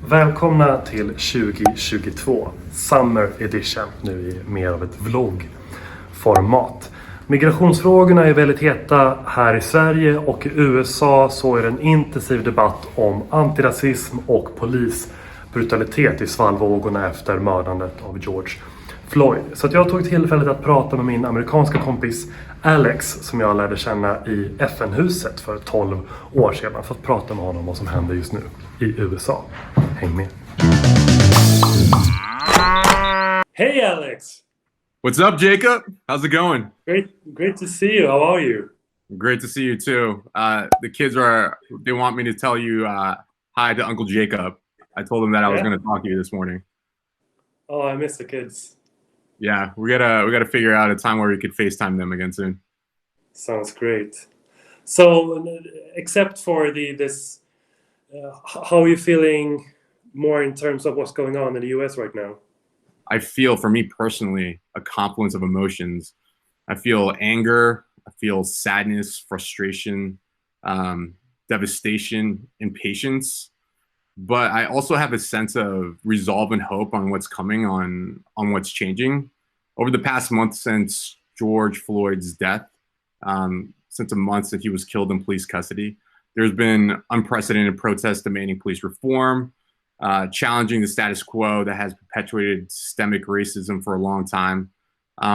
Välkomna till 2022, Summer Edition, nu i mer av ett vloggformat. Migrationsfrågorna är väldigt heta här i Sverige och i USA så är det en intensiv debatt om antirasism och polisbrutalitet i svallvågorna efter mördandet av George Floyd. Så att jag tog tillfället att prata med min amerikanska kompis Alex som jag lärde känna i FN-huset för 12 år sedan för att prata med honom om vad som händer just nu i USA. Häng med! Hey Alex! What's up, Jacob? How's it going? Great to see you. How are you? Great to see you too. The kids they want me to tell you hi to Uncle Jacob. I told them that I was going to talk to you this morning. Oh, I miss the kids. Yeah, we gotta figure out a time where we could FaceTime them again soon. Sounds great. So, except for how are you feeling more in terms of what's going on in the US right now? I feel, for me personally, a confluence of emotions. I feel anger, I feel sadness, frustration, devastation, impatience. But I also have a sense of resolve and hope on what's coming, on what's changing. Over the past month since George Floyd's death, since a month since he was killed in police custody, there's been unprecedented protests demanding police reform, challenging the status quo that has perpetuated systemic racism for a long time.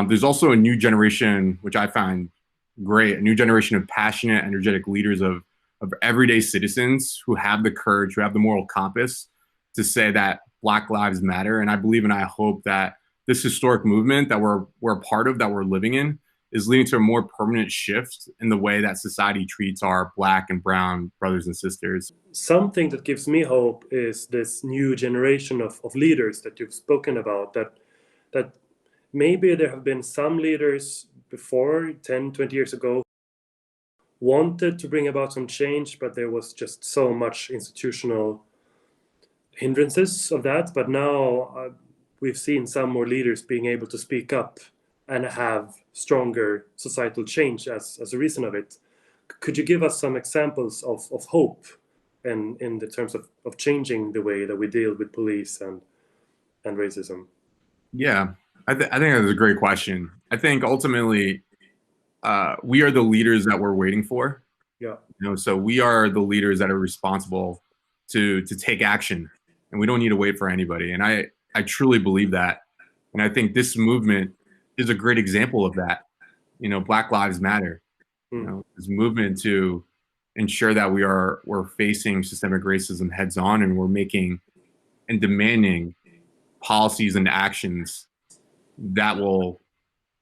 There's also a new generation, which I find great, a new generation of passionate, energetic leaders of everyday citizens who have the courage, who have the moral compass to say that Black Lives Matter. And I believe and I hope that this historic movement that we're a part of, that we're living in, is leading to a more permanent shift in the way that society treats our Black and brown brothers and sisters. Something that gives me hope is this new generation of leaders that you've spoken about, that maybe there have been some leaders before 10, 20 years ago wanted to bring about some change, but there was just so much institutional hindrances of that. But now we've seen some more leaders being able to speak up and have stronger societal change as a reason of it. Could you give us some examples of hope in the terms of changing the way that we deal with police and racism? Yeah, I think that's a great question. I think ultimately we are the leaders that we're waiting for. Yeah. So we are the leaders that are responsible to take action, and we don't need to wait for anybody. And I truly believe that. And I think this movement is a great example of that. Black Lives Matter. This movement to ensure that we're facing systemic racism heads on, and we're making and demanding policies and actions that will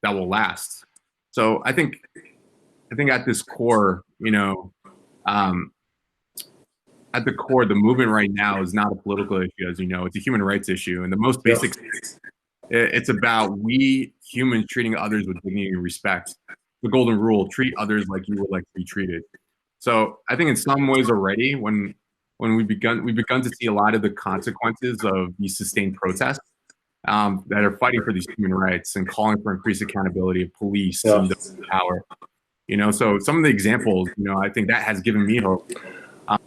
last. So I think at this core, at the core, the movement right now is not a political issue, as you know. It's a human rights issue, and the most basic. It's about we humans treating others with dignity and respect. The golden rule: treat others like you would like to be treated. So I think in some ways already, when we've begun to see a lot of the consequences of these sustained protests that are fighting for these human rights and calling for increased accountability of police and the power. So some of the examples, I think that has given me hope.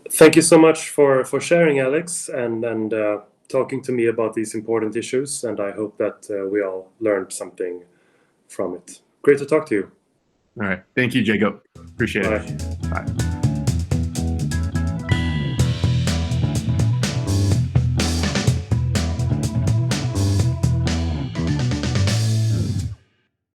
Thank you so much for sharing, Alex, and talking to me about these important issues. And I hope that we all learned something from it. Great to talk to you. All right. Thank you, Jacob. Appreciate it. Bye.